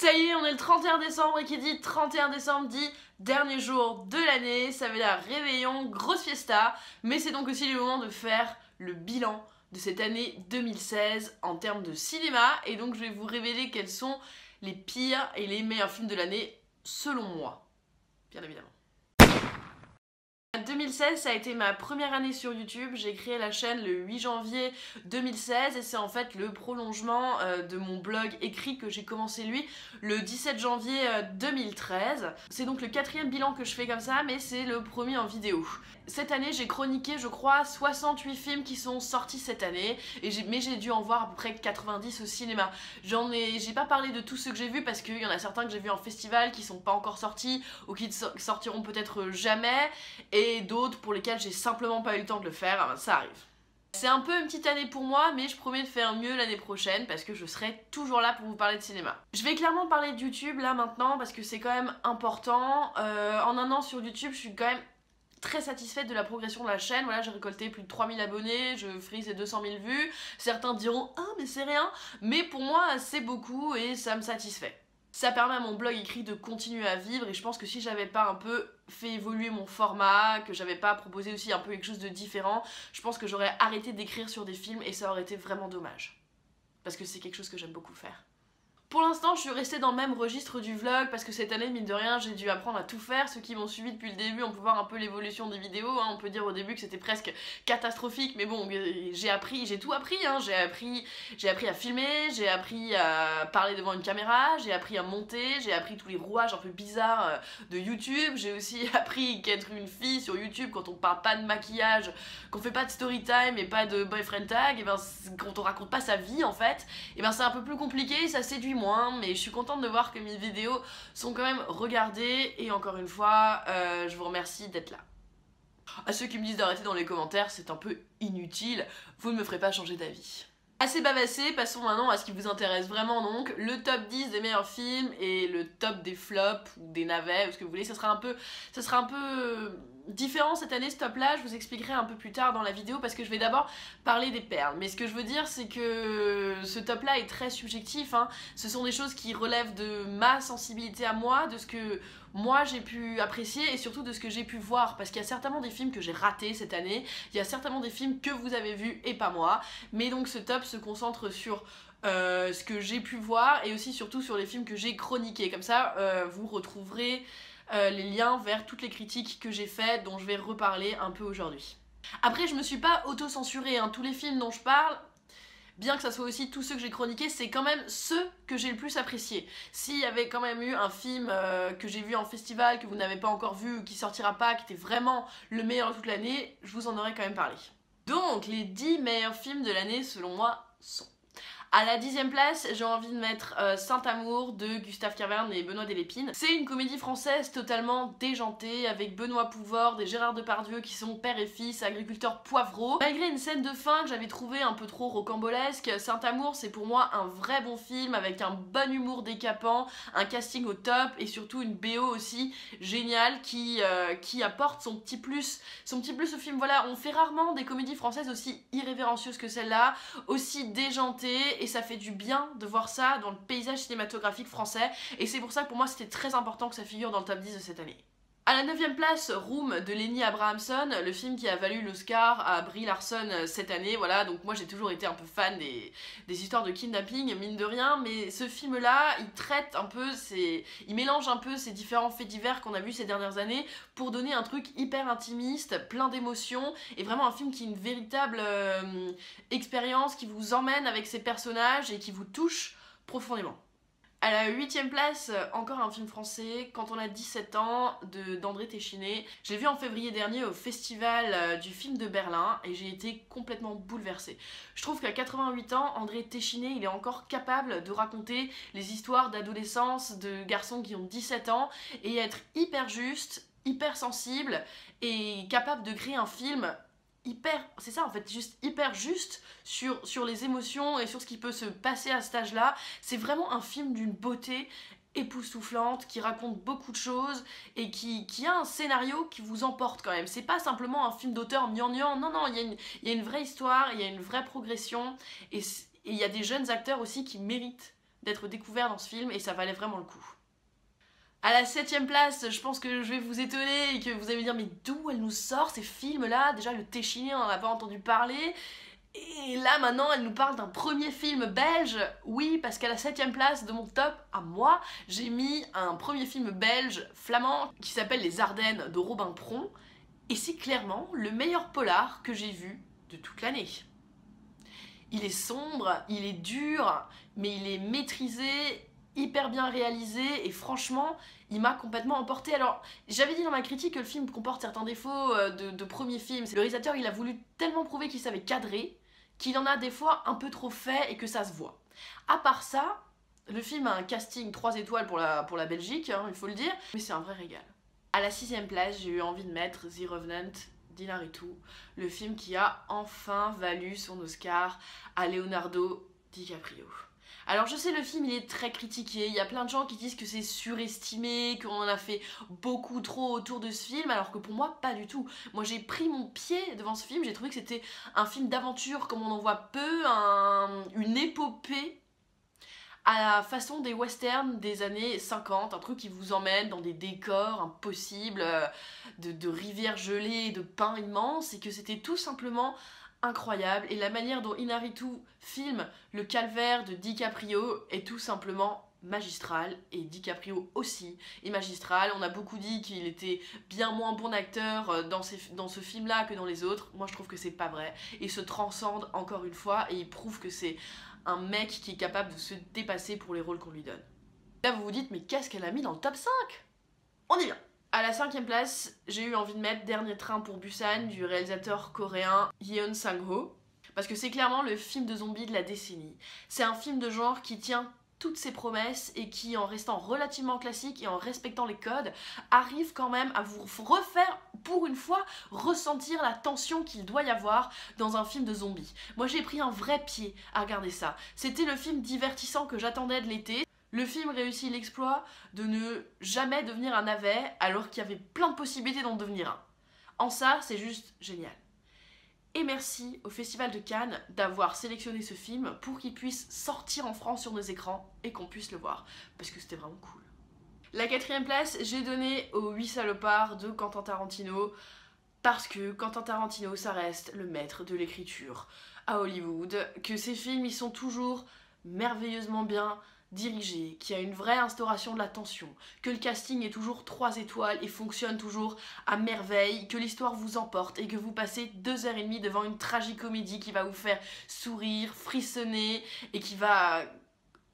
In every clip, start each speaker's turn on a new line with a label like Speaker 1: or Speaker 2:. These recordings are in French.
Speaker 1: Ça y est, on est le 31 décembre et qui dit 31 décembre dit dernier jour de l'année, ça veut dire réveillon, grosse fiesta, mais c'est donc aussi le moment de faire le bilan de cette année 2016 en termes de cinéma, et donc je vais vous révéler quels sont les pires et les meilleurs films de l'année selon moi, bien évidemment. 2016, ça a été ma première année sur YouTube. J'ai créé la chaîne le 8 janvier 2016 et c'est en fait le prolongement de mon blog écrit que j'ai commencé lui le 17 janvier 2013. C'est donc le 4e bilan que je fais comme ça, mais c'est le premier en vidéo. Cette année, j'ai chroniqué, je crois, 68 films qui sont sortis cette année, mais j'ai dû en voir à peu près 90 au cinéma. J'ai pas parlé de tous ceux que j'ai vus parce qu'il y en a certains que j'ai vus en festival qui sont pas encore sortis ou qui sortiront peut-être jamais, et d'autres pour lesquels j'ai simplement pas eu le temps de le faire, ça arrive. C'est un peu une petite année pour moi, mais je promets de faire mieux l'année prochaine parce que je serai toujours là pour vous parler de cinéma. Je vais clairement parler de YouTube là maintenant parce que c'est quand même important. En un an sur YouTube, je suis quand même très satisfaite de la progression de la chaîne. Voilà, j'ai récolté plus de 3000 abonnés, je frise les 200 000 vues. Certains diront « Ah mais c'est rien !» mais pour moi c'est beaucoup et ça me satisfait. Ça permet à mon blog écrit de continuer à vivre, et je pense que si j'avais pas un peu fait évoluer mon format, que j'avais pas proposé aussi un peu quelque chose de différent, je pense que j'aurais arrêté d'écrire sur des films et ça aurait été vraiment dommage. Parce que c'est quelque chose que j'aime beaucoup faire. Pour l'instant, je suis restée dans le même registre du vlog parce que cette année, mine de rien, j'ai dû apprendre à tout faire. Ceux qui m'ont suivi depuis le début, on peut voir un peu l'évolution des vidéos, hein. On peut dire au début que c'était presque catastrophique, mais bon, j'ai tout appris, hein. J'ai appris à filmer, j'ai appris à parler devant une caméra, j'ai appris à monter, j'ai appris tous les rouages un peu bizarres de YouTube. J'ai aussi appris qu'être une fille sur YouTube, quand on parle pas de maquillage, qu'on fait pas de story time et pas de boyfriend tag, et ben quand on raconte pas sa vie en fait, et ben c'est un peu plus compliqué, ça séduit moins, mais je suis contente de voir que mes vidéos sont quand même regardées, et encore une fois, je vous remercie d'être là. À ceux qui me disent d'arrêter dans les commentaires, c'est un peu inutile, vous ne me ferez pas changer d'avis. Assez bavassé, passons maintenant à ce qui vous intéresse vraiment, donc le top 10 des meilleurs films et le top des flops ou des navets ou ce que vous voulez. Ça sera un peu différent cette année, ce top là, je vous expliquerai un peu plus tard dans la vidéo parce que je vais d'abord parler des perles. Mais ce que je veux dire, c'est que ce top là est très subjectif, hein. Ce sont des choses qui relèvent de ma sensibilité à moi, de ce que moi j'ai pu apprécier et surtout de ce que j'ai pu voir, parce qu'il y a certainement des films que j'ai ratés cette année, il y a certainement des films que vous avez vus et pas moi, mais donc ce top se concentre sur ce que j'ai pu voir et aussi surtout sur les films que j'ai chroniqués. Comme ça, vous retrouverez les liens vers toutes les critiques que j'ai faites, dont je vais reparler un peu aujourd'hui. Après, je me suis pas auto-censurée, hein. Tous les films dont je parle, bien que ça soit aussi tous ceux que j'ai chroniqués, c'est quand même ceux que j'ai le plus appréciés. S'il y avait quand même eu un film que j'ai vu en festival, que vous n'avez pas encore vu, ou qui sortira pas, qui était vraiment le meilleur de toute l'année, je vous en aurais quand même parlé. Donc, les 10 meilleurs films de l'année selon moi sont... À la 10e place, j'ai envie de mettre Saint-Amour de Gustave Caverne et Benoît Delépine. C'est une comédie française totalement déjantée avec Benoît Poelvoorde et Gérard Depardieu qui sont père et fils, agriculteurs poivreaux. Malgré une scène de fin que j'avais trouvée un peu trop rocambolesque, Saint-Amour c'est pour moi un vrai bon film avec un bon humour décapant, un casting au top et surtout une BO aussi géniale qui apporte son petit plus au film. Voilà, on fait rarement des comédies françaises aussi irrévérencieuses que celle-là, aussi déjantées, et ça fait du bien de voir ça dans le paysage cinématographique français, et c'est pour ça que pour moi c'était très important que ça figure dans le top 10 de cette année. À la 9e place, Room de Lenny Abrahamson, le film qui a valu l'Oscar à Brie Larson cette année. Voilà, donc moi j'ai toujours été un peu fan des histoires de kidnapping, mine de rien, mais ce film-là, il traite un peu, il mélange un peu ces différents faits divers qu'on a vus ces dernières années pour donner un truc hyper intimiste, plein d'émotions, et vraiment un film qui est une véritable expérience, qui vous emmène avec ses personnages et qui vous touche profondément. À la 8e place, encore un film français, Quand on a 17 ans, d'André Téchiné. Je l'ai vu en février dernier au festival du film de Berlin et j'ai été complètement bouleversée. Je trouve qu'à 88 ans, André Téchiné, il est encore capable de raconter les histoires d'adolescence de garçons qui ont 17 ans et être hyper juste, hyper sensible et capable de créer un film c'est ça en fait, juste hyper juste sur les émotions et sur ce qui peut se passer à cet âge-là. C'est vraiment un film d'une beauté époustouflante, qui raconte beaucoup de choses et qui a un scénario qui vous emporte quand même. C'est pas simplement un film d'auteur gnangnan, non, il y a une vraie histoire, il y a une vraie progression, et il y a des jeunes acteurs aussi qui méritent d'être découvert dans ce film et ça valait vraiment le coup. À la 7ème place, je pense que je vais vous étonner et que vous allez me dire mais d'où elle nous sort ces films-là? Déjà le Téchiné, on n'en a pas entendu parler. Et là maintenant elle nous parle d'un premier film belge. Oui, parce qu'à la 7ème place de mon top à moi, j'ai mis un premier film belge flamand qui s'appelle Les Ardennes de Robin Pron. Et c'est clairement le meilleur polar que j'ai vu de toute l'année. Il est sombre, il est dur, mais il est maîtrisé, hyper bien réalisé et franchement, il m'a complètement emporté. Alors, j'avais dit dans ma critique que le film comporte certains défauts de premier film. Le réalisateur, il a voulu tellement prouver qu'il savait cadrer qu'il en a des fois un peu trop fait et que ça se voit. À part ça, le film a un casting 3 étoiles pour la Belgique, hein, il faut le dire, mais c'est un vrai régal. À la 6ème place, j'ai eu envie de mettre The Revenant d'Inarritu, le film qui a enfin valu son Oscar à Leonardo DiCaprio. Alors je sais, le film il est très critiqué, il y a plein de gens qui disent que c'est surestimé, qu'on en a fait beaucoup trop autour de ce film, alors que pour moi pas du tout. Moi j'ai pris mon pied devant ce film, j'ai trouvé que c'était un film d'aventure comme on en voit peu, une épopée à la façon des westerns des années 50, un truc qui vous emmène dans des décors impossibles, de rivières gelées, de pins immenses, et que c'était tout simplement incroyable. Et la manière dont Inarritu filme le calvaire de DiCaprio est tout simplement magistral, et DiCaprio aussi est magistral. On a beaucoup dit qu'il était bien moins bon acteur dans ce film-là que dans les autres. Moi je trouve que c'est pas vrai. Il se transcende encore une fois et il prouve que c'est un mec qui est capable de se dépasser pour les rôles qu'on lui donne. Là vous vous dites mais qu'est-ce qu'elle a mis dans le top 5? On y vient. À la 5ème place, j'ai eu envie de mettre Dernier train pour Busan du réalisateur coréen Yeon Sang-ho, parce que c'est clairement le film de zombie de la décennie. C'est un film de genre qui tient toutes ses promesses et qui, en restant relativement classique et en respectant les codes, arrive quand même à vous refaire, pour une fois, ressentir la tension qu'il doit y avoir dans un film de zombies. Moi j'ai pris un vrai pied à regarder ça. C'était le film divertissant que j'attendais de l'été. Le film réussit l'exploit de ne jamais devenir un navet alors qu'il y avait plein de possibilités d'en devenir un. En ça, c'est juste génial. Et merci au Festival de Cannes d'avoir sélectionné ce film pour qu'il puisse sortir en France sur nos écrans et qu'on puisse le voir, parce que c'était vraiment cool. La 4ème place, j'ai donné aux 8 salopards de Quentin Tarantino, parce que Quentin Tarantino, ça reste le maître de l'écriture à Hollywood, que ses films, ils sont toujours merveilleusement bien dirigé, qui a une vraie instauration de la tension, que le casting est toujours 3 étoiles et fonctionne toujours à merveille, que l'histoire vous emporte et que vous passez 2h30 devant une tragicomédie qui va vous faire sourire, frissonner et qui va...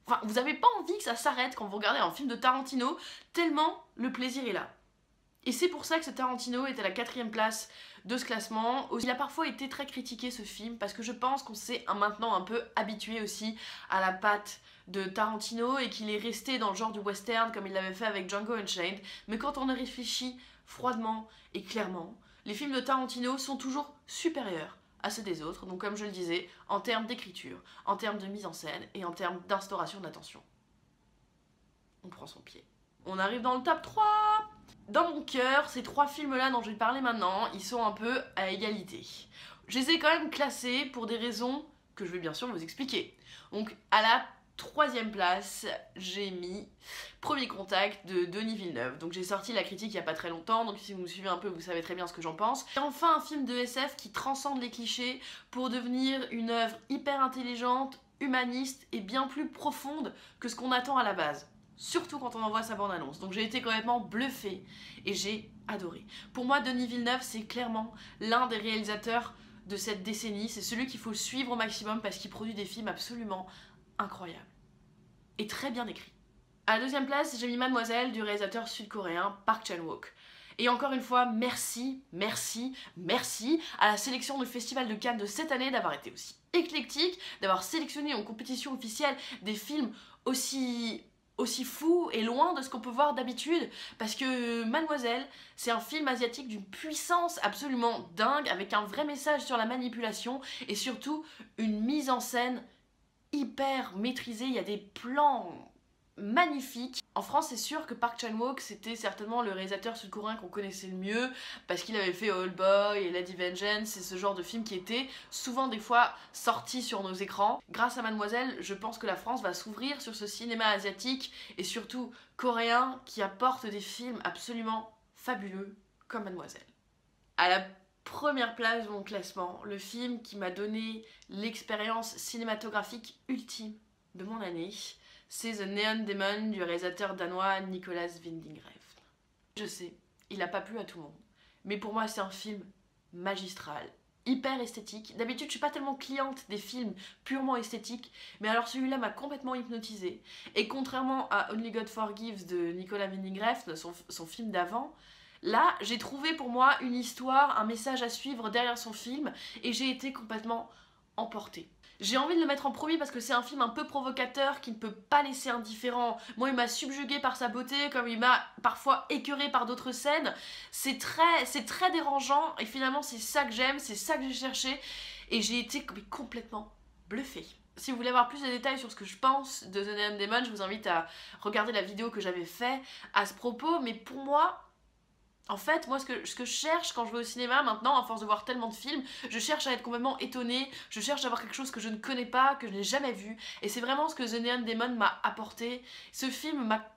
Speaker 1: Enfin, vous n'avez pas envie que ça s'arrête quand vous regardez un film de Tarantino, tellement le plaisir est là. Et c'est pour ça que ce Tarantino est à la 4ème place de ce classement. Il a parfois été très critiqué ce film, parce que je pense qu'on s'est maintenant un peu habitué aussi à la patte de Tarantino et qu'il est resté dans le genre du western comme il l'avait fait avec Django Unchained. Mais quand on y réfléchit froidement et clairement, les films de Tarantino sont toujours supérieurs à ceux des autres, donc comme je le disais, en termes d'écriture, en termes de mise en scène et en termes d'instauration de la tension. On prend son pied. On arrive dans le top 3. Dans mon cœur, ces 3 films-là dont je vais parler maintenant, ils sont un peu à égalité. Je les ai quand même classés pour des raisons que je vais bien sûr vous expliquer. Donc à la 3ème place, j'ai mis Premier Contact de Denis Villeneuve. Donc j'ai sorti la critique il n'y a pas très longtemps, donc si vous me suivez un peu, vous savez très bien ce que j'en pense. Et enfin un film de SF qui transcende les clichés pour devenir une œuvre hyper intelligente, humaniste et bien plus profonde que ce qu'on attend à la base. Surtout quand on envoie sa bande-annonce. Donc j'ai été complètement bluffée et j'ai adoré. Pour moi, Denis Villeneuve, c'est clairement l'un des réalisateurs de cette décennie. C'est celui qu'il faut suivre au maximum parce qu'il produit des films absolument incroyables. Et très bien écrits. À la 2ème place, j'ai mis Mademoiselle du réalisateur sud-coréen Park Chan-wook. Et encore une fois, merci à la sélection du Festival de Cannes de cette année d'avoir été aussi éclectique, d'avoir sélectionné en compétition officielle des films aussi fou et loin de ce qu'on peut voir d'habitude, parce que Mademoiselle, c'est un film asiatique d'une puissance absolument dingue, avec un vrai message sur la manipulation et surtout une mise en scène hyper maîtrisée. Il y a des plans magnifique. En France, c'est sûr que Park Chan-wook, c'était certainement le réalisateur sud-coréen qu'on connaissait le mieux, parce qu'il avait fait Old Boy et Lady Vengeance, et ce genre de films qui étaient souvent des fois sortis sur nos écrans. Grâce à Mademoiselle, je pense que la France va s'ouvrir sur ce cinéma asiatique, et surtout coréen, qui apporte des films absolument fabuleux, comme Mademoiselle. À la première place de mon classement, le film qui m'a donné l'expérience cinématographique ultime de mon année, c'est The Neon Demon du réalisateur danois Nicolas Winding Refn. Je sais, il n'a pas plu à tout le monde, mais pour moi c'est un film magistral, hyper esthétique. D'habitude je suis pas tellement cliente des films purement esthétiques, mais alors celui-là m'a complètement hypnotisée. Et contrairement à Only God Forgives de Nicolas Winding Refn, son film d'avant, là j'ai trouvé pour moi une histoire, un message à suivre derrière son film, et j'ai été complètement emportée. J'ai envie de le mettre en premier parce que c'est un film un peu provocateur qui ne peut pas laisser indifférent. Moi, il m'a subjugué par sa beauté, comme il m'a parfois écœuré par d'autres scènes. C'est très dérangeant et finalement, c'est ça que j'aime, c'est ça que j'ai cherché et j'ai été complètement bluffée. Si vous voulez avoir plus de détails sur ce que je pense de The Neon Demon, je vous invite à regarder la vidéo que j'avais faite à ce propos. Mais pour moi, en fait, moi, ce que je cherche quand je vais au cinéma maintenant, à force de voir tellement de films, je cherche à être complètement étonnée, je cherche à voir quelque chose que je ne connais pas, que je n'ai jamais vu, et c'est vraiment ce que The Neon Demon m'a apporté. Ce film m'a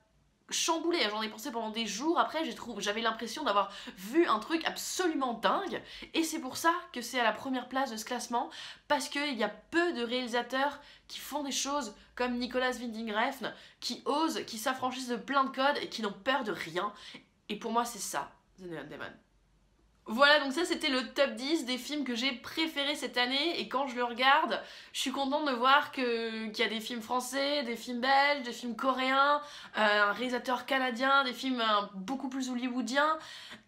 Speaker 1: chamboulé, j'en ai pensé pendant des jours après, j'avais l'impression d'avoir vu un truc absolument dingue, et c'est pour ça que c'est à la première place de ce classement, parce qu'il y a peu de réalisateurs qui font des choses comme Nicolas Winding Refn, qui osent, qui s'affranchissent de plein de codes et qui n'ont peur de rien, et pour moi c'est ça. The Neon Demon. Voilà, donc ça c'était le top 10 des films que j'ai préférés cette année, et quand je le regarde, je suis contente de voir qu'il y a des films français, des films belges, des films coréens, un réalisateur canadien, des films beaucoup plus hollywoodiens,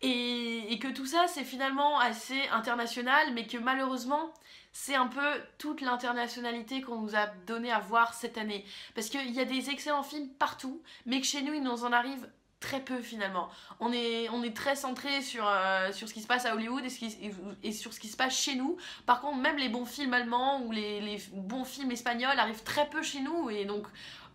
Speaker 1: et que tout ça c'est finalement assez international, mais que malheureusement c'est un peu toute l'internationalité qu'on nous a donné à voir cette année. Parce qu'il y a des excellents films partout, mais que chez nous il nous en arrive très peu finalement. On est très centré sur ce qui se passe à Hollywood et sur ce qui se passe chez nous. Par contre, même les bons films allemands ou les bons films espagnols arrivent très peu chez nous, et donc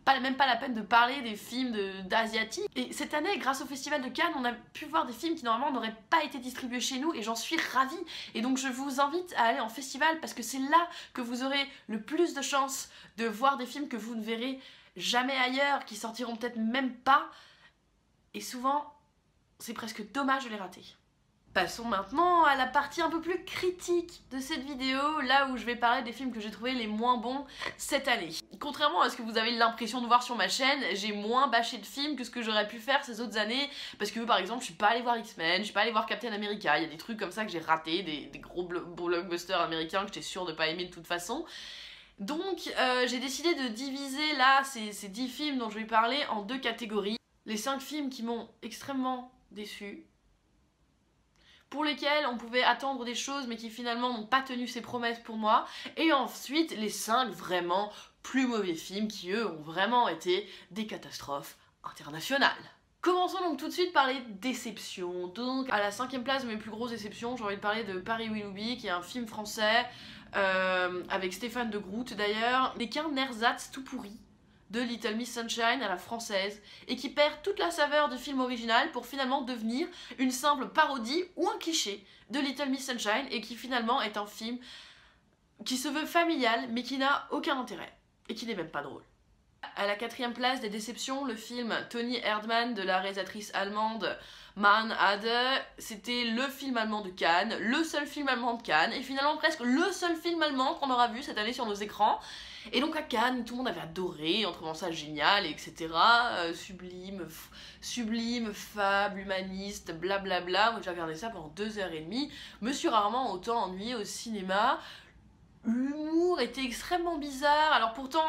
Speaker 1: même pas la peine de parler des films d'asiatiques. Et cette année, grâce au Festival de Cannes, on a pu voir des films qui normalement n'auraient pas été distribués chez nous, et j'en suis ravie. Et donc je vous invite à aller en festival, parce que c'est là que vous aurez le plus de chances de voir des films que vous ne verrez jamais ailleurs, qui sortiront peut-être même pas. Et souvent, c'est presque dommage de les rater. Passons maintenant à la partie un peu plus critique de cette vidéo, là où je vais parler des films que j'ai trouvés les moins bons cette année. Contrairement à ce que vous avez l'impression de voir sur ma chaîne, j'ai moins bâché de films que ce que j'aurais pu faire ces autres années, parce que par exemple, je suis pas allée voir X-Men, je suis pas allée voir Captain America, il y a des trucs comme ça que j'ai ratés, des gros blockbusters américains que j'étais sûre de pas aimer de toute façon. Donc j'ai décidé de diviser là ces 10 films dont je vais parler en deux catégories. Les 5 films qui m'ont extrêmement déçue, pour lesquels on pouvait attendre des choses mais qui finalement n'ont pas tenu ses promesses pour moi, et ensuite les 5 vraiment plus mauvais films qui eux ont vraiment été des catastrophes internationales. Commençons donc tout de suite par les déceptions. Donc à la 5e place de mes plus grosses déceptions, j'ai envie de parler de Paris Willoughby, qui est un film français avec Stéphane de Groot d'ailleurs, n'est qu'un ersatz tout pourri de Little Miss Sunshine à la française, et qui perd toute la saveur du film original pour finalement devenir une simple parodie ou un cliché de Little Miss Sunshine, et qui finalement est un film qui se veut familial mais qui n'a aucun intérêt et qui n'est même pas drôle. À la 4e place des déceptions, le film Toni Erdmann de la réalisatrice allemande Mannhade. C'était le film allemand de Cannes, le seul film allemand de Cannes, et finalement presque le seul film allemand qu'on aura vu cette année sur nos écrans. Et donc à Cannes, tout le monde avait adoré en trouvant ça génial, etc. Sublime, fable, humaniste, blablabla. Moi j'ai regardé ça pendant 2h30, me suis rarement autant ennuyée au cinéma. L'humour était extrêmement bizarre. Alors pourtant,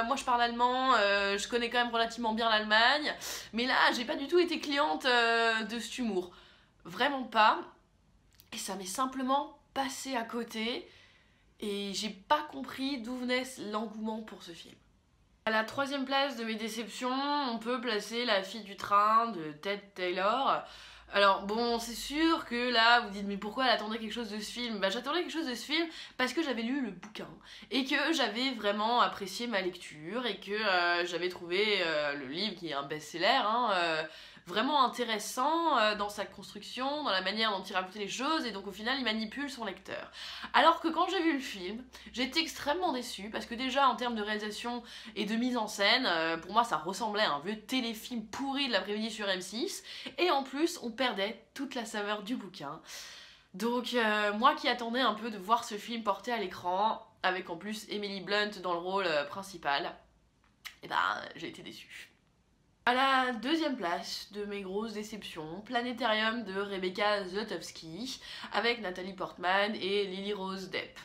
Speaker 1: moi je parle allemand, je connais quand même relativement bien l'Allemagne, mais là j'ai pas du tout été cliente de cet humour. Vraiment pas. Et ça m'est simplement passé à côté, et j'ai pas compris d'où venait l'engouement pour ce film. À la 3e place de mes déceptions, on peut placer La fille du train de Ted Taylor. Alors bon, c'est sûr que là vous dites mais pourquoi elle attendait quelque chose de ce film? Bah j'attendais quelque chose de ce film parce que j'avais lu le bouquin et que j'avais vraiment apprécié ma lecture et que j'avais trouvé le livre qui est un best-seller vraiment intéressant dans sa construction, dans la manière dont il racontait les choses et donc au final il manipule son lecteur. Alors que quand j'ai vu le film, j'ai été extrêmement déçue parce que déjà en termes de réalisation et de mise en scène, pour moi ça ressemblait à un vieux téléfilm pourri de l'après-midi sur M6 et en plus on perdait toute la saveur du bouquin. Donc moi qui attendais un peu de voir ce film porté à l'écran, avec en plus Emily Blunt dans le rôle principal, et ben j'ai été déçue. À la deuxième place de mes grosses déceptions, Planétarium de Rebecca Zlotowski, avec Natalie Portman et Lily Rose Depp.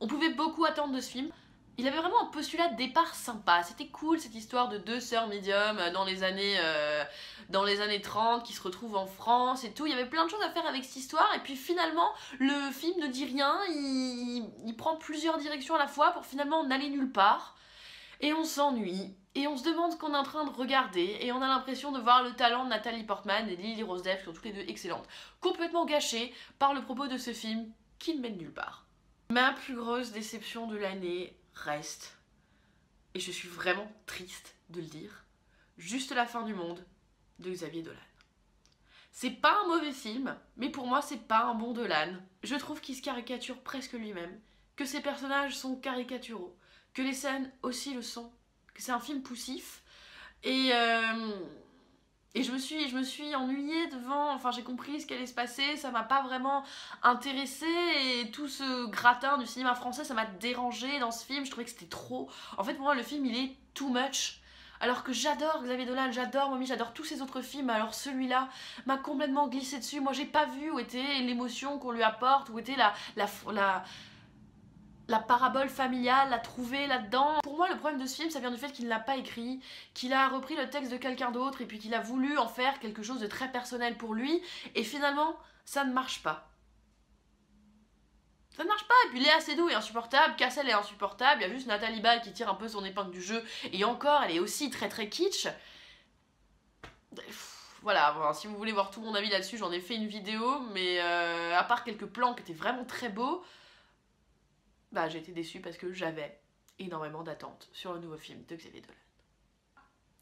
Speaker 1: On pouvait beaucoup attendre de ce film. Il avait vraiment un postulat de départ sympa, c'était cool cette histoire de deux sœurs médiums dans les années 30 qui se retrouvent en France et tout. Il y avait plein de choses à faire avec cette histoire et puis finalement le film ne dit rien, il prend plusieurs directions à la fois pour finalement n'aller nulle part. Et on s'ennuie, et on se demande ce qu'on est en train de regarder, et on a l'impression de voir le talent de Natalie Portman et Lily Rose Depp, qui sont toutes les deux excellentes, complètement gâchées par le propos de ce film qui ne mène nulle part. Ma plus grosse déception de l'année reste, et je suis vraiment triste de le dire, Juste la fin du monde de Xavier Dolan. C'est pas un mauvais film, mais pour moi c'est pas un bon Dolan. Je trouve qu'il se caricature presque lui-même, que ses personnages sont caricaturaux, que les scènes aussi le sont, que c'est un film poussif et je me suis ennuyée devant, enfin j'ai compris ce qui allait se passer, ça m'a pas vraiment intéressée et tout ce gratin du cinéma français ça m'a dérangée dans ce film, je trouvais que c'était trop. En fait pour moi le film il est too much. Alors que j'adore Xavier Dolan, j'adore Mommy, j'adore tous ses autres films, alors celui-là m'a complètement glissé dessus. Moi j'ai pas vu où était l'émotion qu'on lui apporte, où était la parabole familiale, la trouver là-dedans. Pour moi, le problème de ce film, ça vient du fait qu'il ne l'a pas écrit, qu'il a repris le texte de quelqu'un d'autre et puis qu'il a voulu en faire quelque chose de très personnel pour lui. Et finalement, ça ne marche pas. Ça ne marche pas, et puis Léa Seydoux est insupportable, Cassel est insupportable, il y a juste Nathalie Baye qui tire un peu son épingle du jeu, et encore, elle est aussi très très kitsch. Voilà, si vous voulez voir tout mon avis là-dessus, j'en ai fait une vidéo, mais à part quelques plans qui étaient vraiment très beaux, bah j'ai été déçue parce que j'avais énormément d'attentes sur le nouveau film de Xavier Dolan.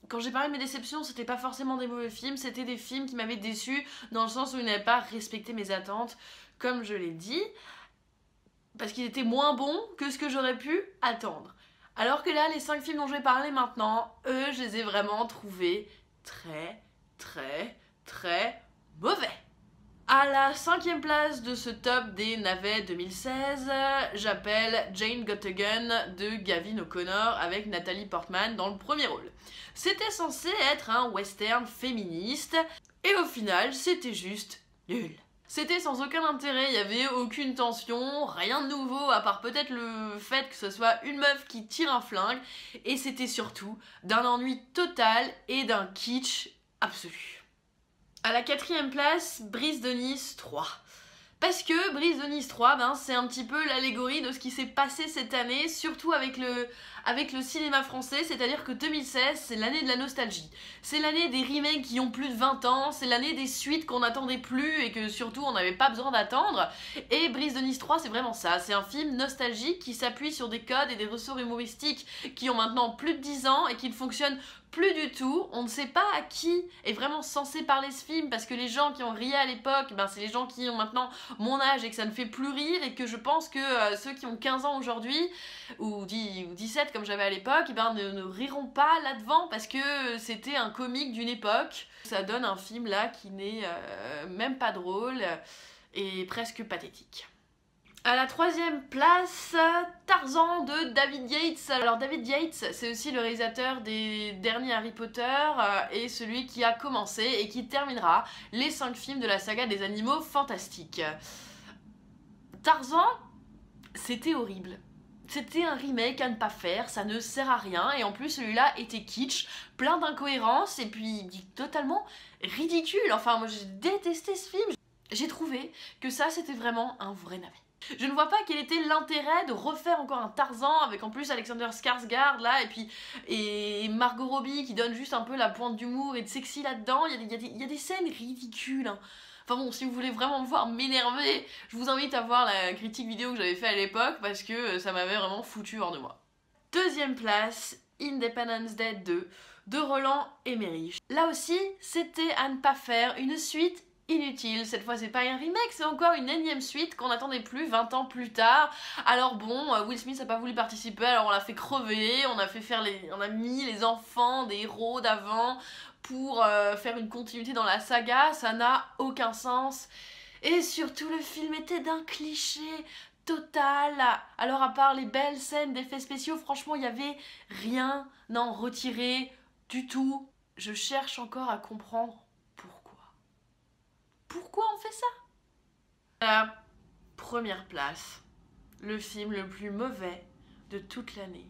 Speaker 1: Quand j'ai parlé de mes déceptions, c'était pas forcément des mauvais films, c'était des films qui m'avaient déçue dans le sens où ils n'avaient pas respecté mes attentes, comme je l'ai dit, parce qu'ils étaient moins bons que ce que j'aurais pu attendre. Alors que là, les 5 films dont je vais parler maintenant, eux, je les ai vraiment trouvés très, très, très mauvais. À la 5e place de ce top des navets 2016, j'appelle Jane Got a Gun de Gavin O'Connor avec Natalie Portman dans le premier rôle. C'était censé être un western féministe et au final c'était juste nul. C'était sans aucun intérêt, il n'y avait aucune tension, rien de nouveau à part peut-être le fait que ce soit une meuf qui tire un flingue et c'était surtout d'un ennui total et d'un kitsch absolu. À la 4e place, Brise de Nice 3. Parce que Brise de Nice 3, c'est un petit peu l'allégorie de ce qui s'est passé cette année, surtout avec le cinéma français, c'est-à-dire que 2016, c'est l'année de la nostalgie. C'est l'année des remakes qui ont plus de 20 ans, c'est l'année des suites qu'on n'attendait plus et que surtout on n'avait pas besoin d'attendre. Et Brise de Nice 3, c'est vraiment ça, c'est un film nostalgique qui s'appuie sur des codes et des ressorts humoristiques qui ont maintenant plus de 10 ans et qui ne fonctionnent plus du tout. On ne sait pas à qui est vraiment censé parler ce film parce que les gens qui ont ri à l'époque, c'est les gens qui ont maintenant mon âge et que ça ne fait plus rire et que je pense que ceux qui ont 15 ans aujourd'hui ou 17 comme j'avais à l'époque, ne riront pas là-devant parce que c'était un comique d'une époque. Ça donne un film là qui n'est même pas drôle et presque pathétique. À la 3e place, Tarzan de David Yates. Alors David Yates, c'est aussi le réalisateur des derniers Harry Potter et celui qui a commencé et qui terminera les 5 films de la saga des animaux fantastiques. Tarzan, c'était horrible. C'était un remake à ne pas faire, ça ne sert à rien et en plus celui-là était kitsch, plein d'incohérences et puis totalement ridicule. Enfin moi j'ai détesté ce film. J'ai trouvé que ça c'était vraiment un vrai navet. Je ne vois pas quel était l'intérêt de refaire encore un Tarzan avec en plus Alexander Skarsgård là et Margot Robbie qui donne juste un peu la pointe d'humour et de sexy là-dedans. Il y a des scènes ridicules. Hein. Enfin bon, si vous voulez vraiment me voir m'énerver, je vous invite à voir la critique vidéo que j'avais fait à l'époque parce que ça m'avait vraiment foutu hors de moi. Deuxième place, Independence Day 2 de Roland Emmerich. Là aussi, c'était à ne pas faire, une suite inutile. Cette fois, c'est pas un remake, c'est encore une énième suite qu'on n'attendait plus 20 ans plus tard. Alors bon, Will Smith n'a pas voulu participer, alors on l'a fait crever, on a mis les enfants des héros d'avant pour faire une continuité dans la saga, ça n'a aucun sens. Et surtout, le film était d'un cliché total. Alors à part les belles scènes d'effets spéciaux, franchement, il y avait rien n'en retirer du tout. Je cherche encore à comprendre pourquoi. Pourquoi on fait ça? La première place, le film le plus mauvais de toute l'année.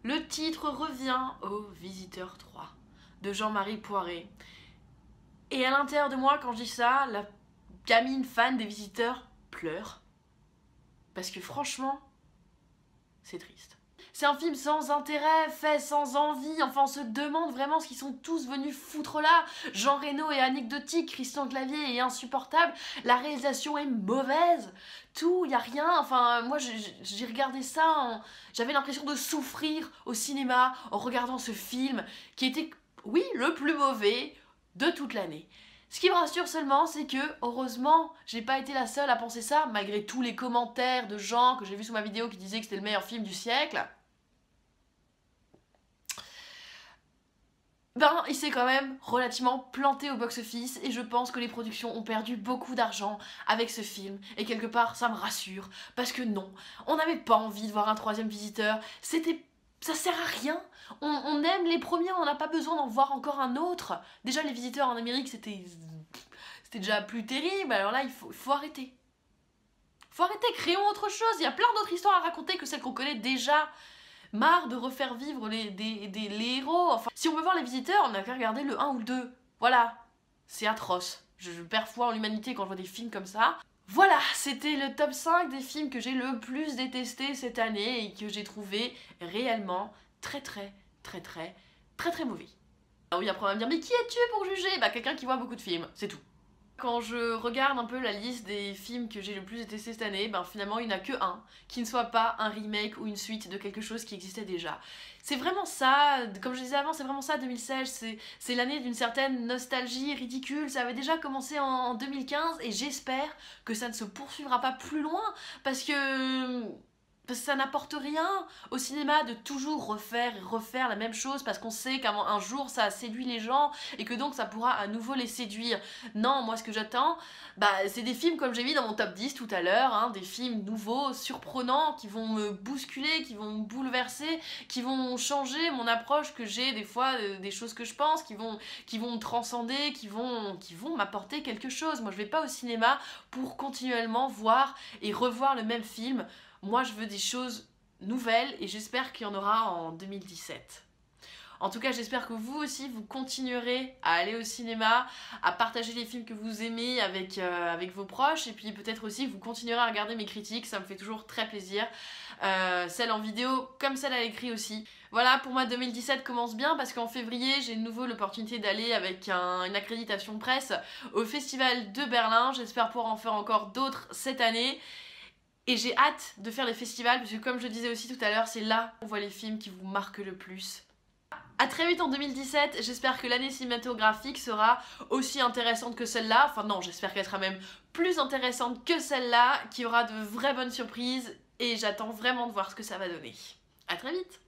Speaker 1: Le titre revient au Visiteur 3 de Jean-Marie Poiré. Et à l'intérieur de moi, quand je dis ça, la gamine fan des Visiteurs pleure. Parce que franchement, c'est triste. C'est un film sans intérêt, fait sans envie, enfin on se demande vraiment ce qu'ils sont tous venus foutre là. Jean Reno est anecdotique, Christian Clavier est insupportable, la réalisation est mauvaise, tout, y a rien, enfin moi j'ai regardé ça, j'avais l'impression de souffrir au cinéma en regardant ce film qui était, oui, le plus mauvais de toute l'année. Ce qui me rassure seulement, c'est que, heureusement, j'ai pas été la seule à penser ça, malgré tous les commentaires de gens que j'ai vus sous ma vidéo qui disaient que c'était le meilleur film du siècle. Ben, il s'est quand même relativement planté au box-office et je pense que les productions ont perdu beaucoup d'argent avec ce film. Et quelque part, ça me rassure, parce que non, on n'avait pas envie de voir un troisième Visiteur, ça sert à rien. On aime les premiers, on n'a pas besoin d'en voir encore un autre. Déjà, les Visiteurs en Amérique, c'était déjà plus terrible, alors là, il faut arrêter. Faut arrêter, créons autre chose, il y a plein d'autres histoires à raconter que celles qu'on connaît déjà. Marre de refaire vivre les héros. Enfin, si on veut voir les Visiteurs, on n'a qu'à regarder le 1 ou le 2. Voilà, c'est atroce. Je perds foi en l'humanité quand je vois des films comme ça. Voilà, c'était le top 5 des films que j'ai le plus détesté cette année et que j'ai trouvé réellement très mauvais. Alors oui, après on va me dire, mais qui es-tu pour juger? Bah quelqu'un qui voit beaucoup de films, c'est tout. Quand je regarde un peu la liste des films que j'ai le plus détesté cette année, ben finalement il n'y en a que un qui ne soit pas un remake ou une suite de quelque chose qui existait déjà. C'est vraiment ça, comme je disais avant, c'est vraiment ça 2016, c'est l'année d'une certaine nostalgie ridicule, ça avait déjà commencé en 2015 et j'espère que ça ne se poursuivra pas plus loin parce que ça n'apporte rien au cinéma de toujours refaire et refaire la même chose parce qu'on sait qu'un jour ça a séduit les gens et que donc ça pourra à nouveau les séduire. Non, moi ce que j'attends, bah, c'est des films comme j'ai mis dans mon top 10 tout à l'heure, hein, des films nouveaux, surprenants, qui vont me bousculer, qui vont me bouleverser, qui vont changer mon approche que j'ai des fois des choses que je pense, qui vont me transcender, qui vont m'apporter quelque chose. Moi je vais pas au cinéma pour continuellement voir et revoir le même film. Moi, je veux des choses nouvelles et j'espère qu'il y en aura en 2017. En tout cas, j'espère que vous aussi, vous continuerez à aller au cinéma, à partager les films que vous aimez avec vos proches et puis peut-être aussi vous continuerez à regarder mes critiques, ça me fait toujours très plaisir. Celle en vidéo comme celle à l'écrit aussi. Voilà, pour moi 2017 commence bien parce qu'en février, j'ai de nouveau l'opportunité d'aller avec une accréditation presse au Festival de Berlin. J'espère pouvoir en faire encore d'autres cette année. Et j'ai hâte de faire les festivals parce que comme je disais aussi tout à l'heure, c'est là qu'on voit les films qui vous marquent le plus. A très vite en 2017, j'espère que l'année cinématographique sera aussi intéressante que celle-là. Enfin non, j'espère qu'elle sera même plus intéressante que celle-là, qu'il y aura de vraies bonnes surprises et j'attends vraiment de voir ce que ça va donner. A très vite!